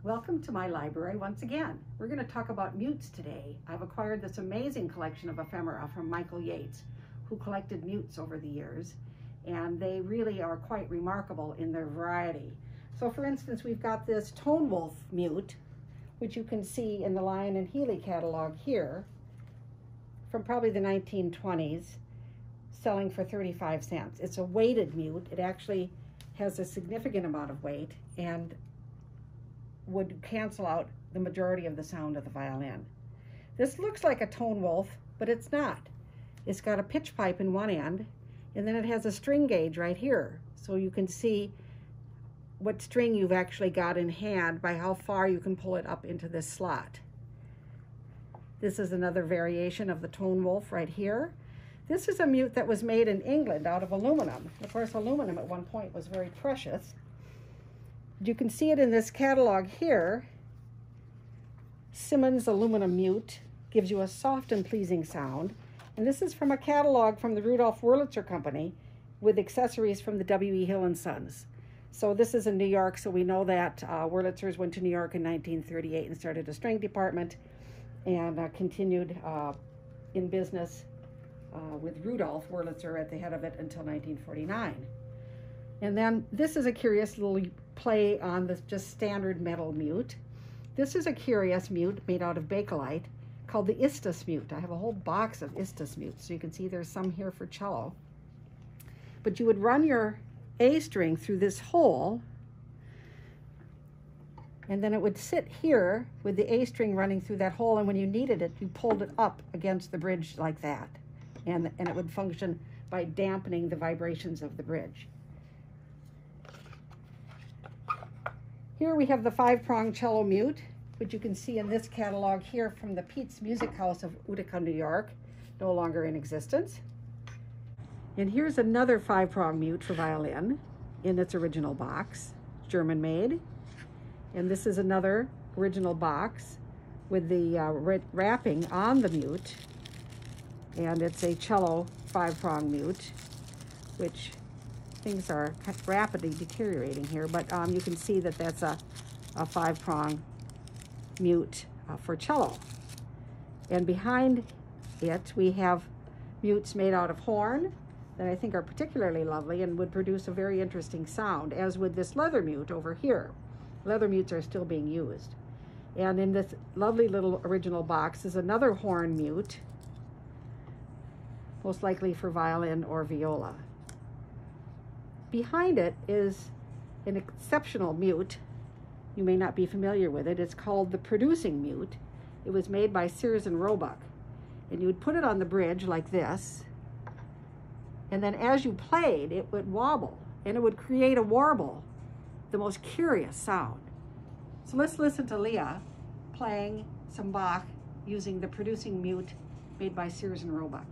Welcome to my library once again. We're going to talk about mutes today. I've acquired this amazing collection of ephemera from Michael Yates, who collected mutes over the years, and they really are quite remarkable in their variety. So for instance, we've got this Tone Wolf mute, which you can see in the Lyon and Healy catalog here, from probably the 1920s, selling for 35 cents. It's a weighted mute. It actually has a significant amount of weight and would cancel out the majority of the sound of the violin. This looks like a Tone Wolf, but it's not. It's got a pitch pipe in one end, and then it has a string gauge right here. So you can see what string you've actually got in hand by how far you can pull it up into this slot. This is another variation of the Tone Wolf right here. This is a mute that was made in England out of aluminum. Of course, aluminum at one point was very precious. You can see it in this catalog here. Simmons aluminum mute gives you a soft and pleasing sound. And this is from a catalog from the Rudolf Wurlitzer Company with accessories from the W.E. Hill & Sons. So this is in New York, so we know that Wurlitzers went to New York in 1938 and started a string department and continued in business with Rudolf Wurlitzer at the head of it until 1949. And then this is a curious little play on this just standard metal mute. This is a curious mute made out of Bakelite called the Istus mute. I have a whole box of Istus mutes, so you can see there's some here for cello. But you would run your A string through this hole, and then it would sit here with the A string running through that hole, and when you needed it, you pulled it up against the bridge like that. And it would function by dampening the vibrations of the bridge. Here we have the 5-prong cello mute, which you can see in this catalog here from the Pete's Music House of Utica, New York, no longer in existence. And here's another 5-prong mute for violin in its original box, German made. And this is another original box with the wrapping on the mute. And it's a cello 5-prong mute, which things are rapidly deteriorating here, but you can see that that's a 5-prong mute for cello. And behind it, we have mutes made out of horn that I think are particularly lovely and would produce a very interesting sound, as with this leather mute over here. Leather mutes are still being used. And in this lovely little original box is another horn mute, most likely for violin or viola. Behind it is an exceptional mute. You may not be familiar with it. It's called the producing mute. It was made by Sears and Roebuck. And you would put it on the bridge like this, and then as you played, it would wobble, and it would create a warble, the most curious sound. So let's listen to Leah playing some Bach using the producing mute made by Sears and Roebuck.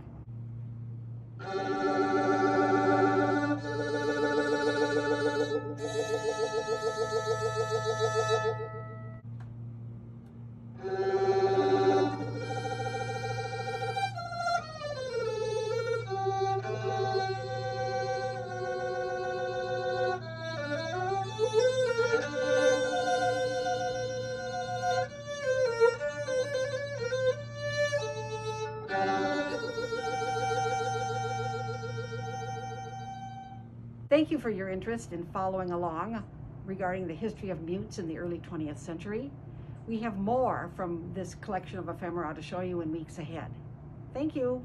Thank you for your interest in following along regarding the history of mutes in the early 20th century. We have more from this collection of ephemera to show you in weeks ahead. Thank you.